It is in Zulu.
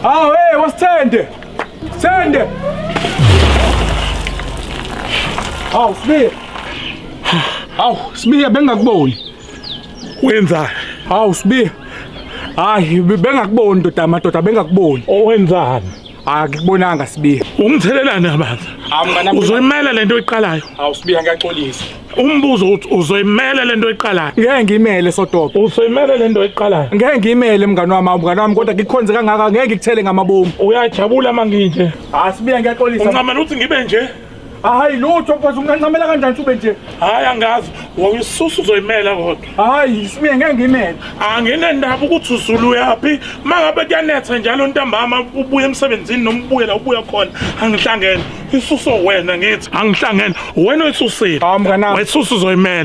Hawu hey wasithende. Sende. Hawu Sbiya. Hawu Sbiya bengakuboni. Wenza? Hawu Sbiya. Hayi bengakuboni madoda bengakuboni. Owenzani? Akubonanga Sbiya. Ungithelelani amanzi? Uzoyimela lento oyiqalayo. Hawu Sbiya ngiyaxolisa. Umbuzo uthi uzoyimela lento oyiqalayo. Ngeke ngimele sodoba. Uzoyimela lento oyiqalayo. Ngeke ngimele mngani wami kodwa ngikukhonze kangaka ngeke ngikuthele ngamabomu. Uyajabula manginje. Sbiya ngiyaxolisa. Uncama ukuthi ngibe nje. Hayi lutho mfowethu ungancamela kanjani ube nje? Hayi angazi. Wawususa uzoyimela kodwa. Hayi Sbiya ngeke ngimele. Anginendaba ukuthi uzulu yapi. Mangabe kuyanetha njalo ntambama ubuye emsebenzini noma ubuye la ubuya khona. Angihlangene. Isuso wena ngithi angihlangene. Wena oyisusile. Hawu mngani wami. Wayisusa uzoyimela.